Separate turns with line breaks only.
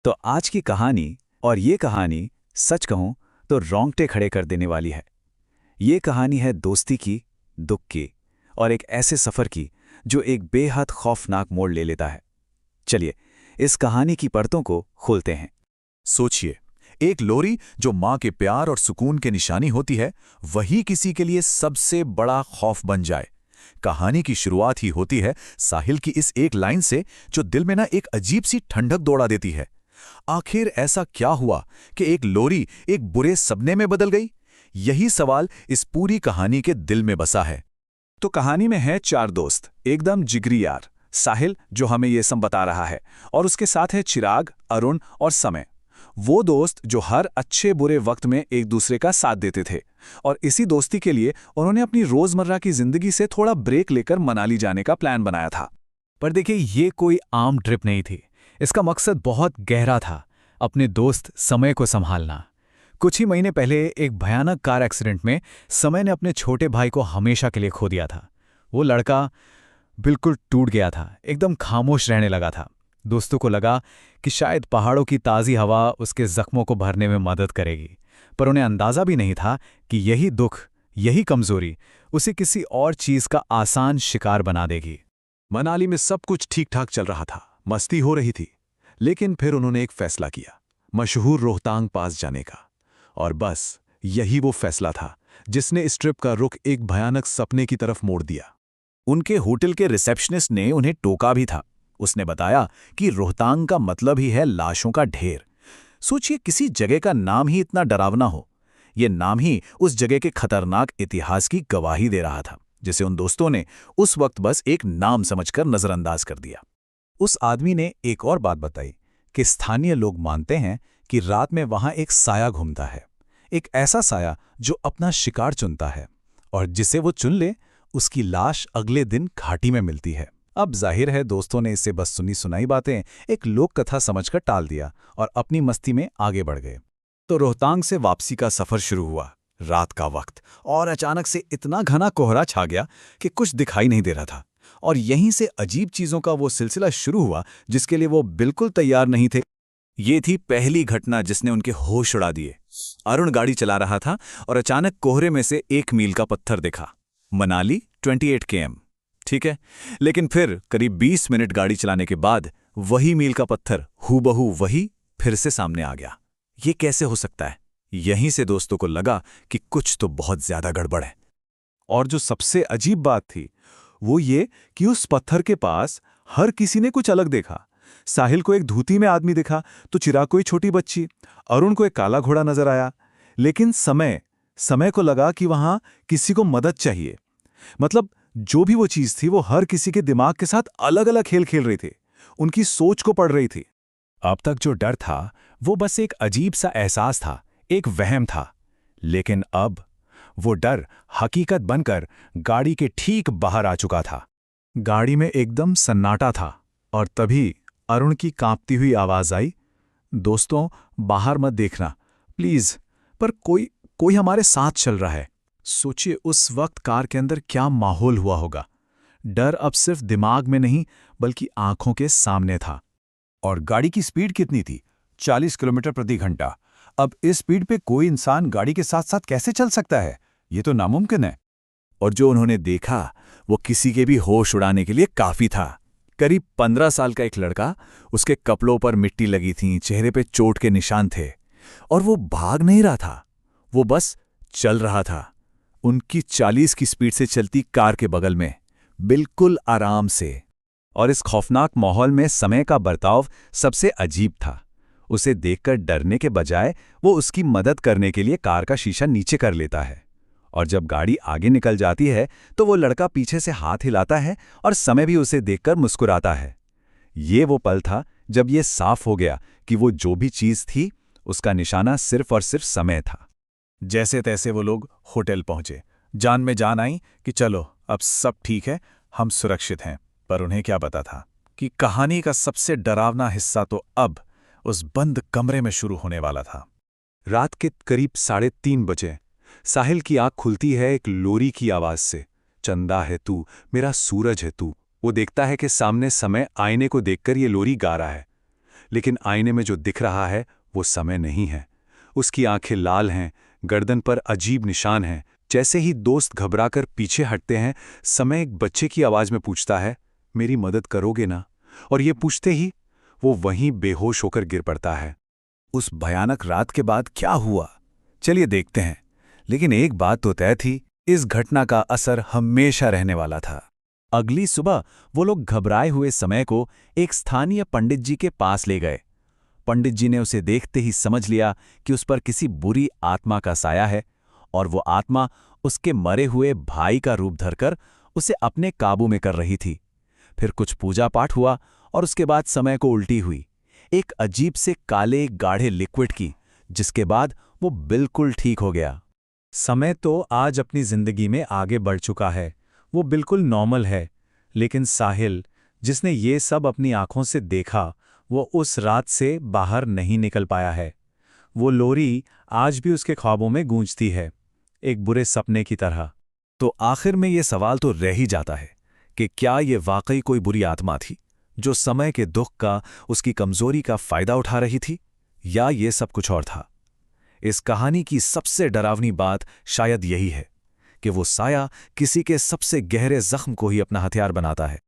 तो आज की कहानी, और ये कहानी सच कहूं तो रोंगटे खड़े कर देने वाली है। ये कहानी है दोस्ती की, दुख की और एक ऐसे सफ़र की जो एक बेहद खौफनाक मोड़ ले लेता है। चलिए इस कहानी की परतों को खोलते हैं।
सोचिए, एक लोरी जो माँ के प्यार और सुकून की निशानी होती है, वही किसी के लिए सबसे बड़ा खौफ बन जाए। कहानी की शुरुआत ही होती है साहिल की इस एक लाइन से, जो दिल में एक अजीब सी ठंडक दौड़ा देती है। आखिर ऐसा क्या हुआ कि एक लोरी एक बुरे सपने में बदल गई? यही सवाल इस पूरी कहानी के दिल में बसा है।
तो कहानी में है चार दोस्त, एकदम जिगरी यार। साहिल जो हमें ये सब बता रहा है, और उसके साथ है चिराग, अरुण और समय। वो दोस्त जो हर अच्छे बुरे वक्त में एक दूसरे का साथ देते थे। और इसी दोस्ती के लिए उन्होंने अपनी रोजमर्रा की जिंदगी से थोड़ा ब्रेक लेकर मनाली जाने का प्लान बनाया था।
पर देखिए, ये कोई आम ट्रिप नहीं थी। इसका मकसद बहुत गहरा था, अपने दोस्त समय को संभालना। कुछ ही महीने पहले एक भयानक कार एक्सीडेंट में समय ने अपने छोटे भाई को हमेशा के लिए खो दिया था। वो लड़का बिल्कुल टूट गया था, एकदम खामोश रहने लगा था। दोस्तों को लगा कि शायद पहाड़ों की ताज़ी हवा उसके जख्मों को भरने में मदद करेगी, पर उन्हें अंदाज़ा भी नहीं था कि यही दुख, यही कमज़ोरी उसे किसी और चीज़ का आसान शिकार बना देगी।
मनाली में सब कुछ ठीक ठाक चल रहा था, मस्ती हो रही थी। लेकिन फिर उन्होंने एक फैसला किया, मशहूर रोहतांग पास जाने का। और बस यही वो फैसला था जिसने इस ट्रिप का रुख एक भयानक सपने की तरफ मोड़ दिया।
उनके होटल के रिसेप्शनिस्ट ने उन्हें टोका भी था। उसने बताया कि रोहतांग का मतलब ही है लाशों का ढेर। सोचिए, किसी जगह का नाम ही इतना डरावना हो। ये नाम ही उस जगह के खतरनाक इतिहास की गवाही दे रहा था, जिसे उन दोस्तों ने उस वक्त बस एक नाम समझकर नजरअंदाज कर दिया।
उस आदमी ने एक और बात बताई कि स्थानीय लोग मानते हैं कि रात में वहां एक साया घूमता है, एक ऐसा साया जो अपना शिकार चुनता है, और जिसे वो चुन ले उसकी लाश अगले दिन घाटी में मिलती है। अब जाहिर है दोस्तों ने इसे बस सुनी सुनाई बातें एक लोक कथा समझकर टाल दिया और अपनी मस्ती में आगे बढ़ गए।
तो रोहतांग से वापसी का सफर शुरू हुआ। रात का वक्त, और अचानक से इतना घना कोहरा छा गया कि कुछ दिखाई नहीं दे रहा था। और यहीं से अजीब चीजों का वो सिलसिला शुरू हुआ जिसके लिए वो बिल्कुल तैयार नहीं थे। ये थी पहली घटना जिसने उनके होश उड़ा दिए। अरुण गाड़ी चला रहा था और अचानक कोहरे में से 1 मील का पत्थर दिखा। मनाली 28 km, ठीक है। लेकिन फिर करीब 20 मिनट गाड़ी चलाने के बाद वही मील का पत्थर हूबहू वही फिर से सामने आ गया। ये कैसे हो सकता है? यहीं से दोस्तों को लगा कि कुछ तो बहुत ज्यादा गड़बड़ है।
और जो सबसे अजीब बात थी वो ये कि उस पत्थर के पास हर किसी ने कुछ अलग देखा। साहिल को एक धोती में आदमी दिखा, तो चिराग को एक छोटी बच्ची, अरुण को एक काला घोड़ा नजर आया। लेकिन समय को लगा कि वहां किसी को मदद चाहिए। मतलब जो भी वो चीज थी वो हर किसी के दिमाग के साथ अलग अलग खेल खेल रही थी, उनकी सोच को पढ़ रही थी।
अब तक जो डर था वो बस एक अजीब सा एहसास था, एक वहम था। लेकिन अब वो डर हकीकत बनकर गाड़ी के ठीक बाहर आ चुका था।
गाड़ी में एकदम सन्नाटा था, और तभी अरुण की कांपती हुई आवाज आई, दोस्तों बाहर मत देखना प्लीज, पर कोई हमारे साथ चल रहा है। सोचिए उस वक्त कार के अंदर क्या माहौल हुआ होगा। डर अब सिर्फ दिमाग में नहीं बल्कि आंखों के सामने था।
और गाड़ी की स्पीड कितनी थी? 40 किलोमीटर प्रति घंटा। अब इस स्पीड पे कोई इंसान गाड़ी के साथ साथ कैसे चल सकता है? ये तो नामुमकिन है।
और जो उन्होंने देखा वो किसी के भी होश उड़ाने के लिए काफी था। करीब 15 साल का एक लड़का, उसके कपड़ों पर मिट्टी लगी थी, चेहरे पे चोट के निशान थे, और वो भाग नहीं रहा था, वो बस चल रहा था उनकी 40 की स्पीड से चलती कार के बगल में, बिल्कुल आराम से। और इस खौफनाक माहौल में समय का बर्ताव सबसे अजीब था। उसे देखकर डरने के बजाय वो उसकी मदद करने के लिए कार का शीशा नीचे कर लेता है, और जब गाड़ी आगे निकल जाती है तो वो लड़का पीछे से हाथ हिलाता है और समय भी उसे देखकर मुस्कुराता है। ये वो पल था जब ये साफ हो गया कि वो जो भी चीज थी उसका निशाना सिर्फ और सिर्फ समय था।
जैसे तैसे वो लोग होटल पहुंचे। जान में जान आई कि चलो अब सब ठीक है, हम सुरक्षित हैं। पर उन्हें क्या पता था कि कहानी का सबसे डरावना हिस्सा तो अब उस बंद कमरे में शुरू होने वाला था।
रात के करीब 3:30 बजे साहिल की आंख खुलती है एक लोरी की आवाज से, चंदा है तू, मेरा सूरज है तू। वो देखता है कि सामने समय आईने को देखकर ये लोरी गा रहा है।
लेकिन आईने में जो दिख रहा है वो समय नहीं है। उसकी आंखें लाल हैं, गर्दन पर अजीब निशान हैं। जैसे ही दोस्त घबराकर पीछे हटते हैं, समय एक बच्चे की आवाज में पूछता है, मेरी मदद करोगे ना? और ये पूछते ही वो वहीं बेहोश होकर गिर पड़ता है।
उस भयानक रात के बाद क्या हुआ, चलिए देखते हैं। लेकिन एक बात तो तय थी, इस घटना का असर हमेशा रहने वाला था।
अगली सुबह वो लोग घबराए हुए समय को एक स्थानीय पंडित जी के पास ले गए। पंडित जी ने उसे देखते ही समझ लिया कि उस पर किसी बुरी आत्मा का साया है और वो आत्मा उसके मरे हुए भाई का रूप धरकर उसे अपने काबू में कर रही थी। फिर कुछ पूजा पाठ हुआ और उसके बाद समय को उल्टी हुई, एक अजीब से काले गाढ़े लिक्विड की, जिसके बाद वो बिल्कुल ठीक हो गया। समय तो आज अपनी जिंदगी में आगे बढ़ चुका है, वो बिल्कुल नॉर्मल है, लेकिन साहिल, जिसने ये सब अपनी आंखों से देखा, वो उस रात से बाहर नहीं निकल पाया है। वो लोरी आज भी उसके ख्वाबों में गूंजती है, एक बुरे सपने की तरह।
तो आखिर में ये सवाल तो रह ही जाता है कि क्या ये वाकई कोई बुरी आत्मा थी जो समय के दुख का, उसकी कमजोरी का फायदा उठा रही थी, या ये सब कुछ और था? इस कहानी की सबसे डरावनी बात शायद यही है कि वो साया किसी के सबसे गहरे जख्म को ही अपना हथियार बनाता है।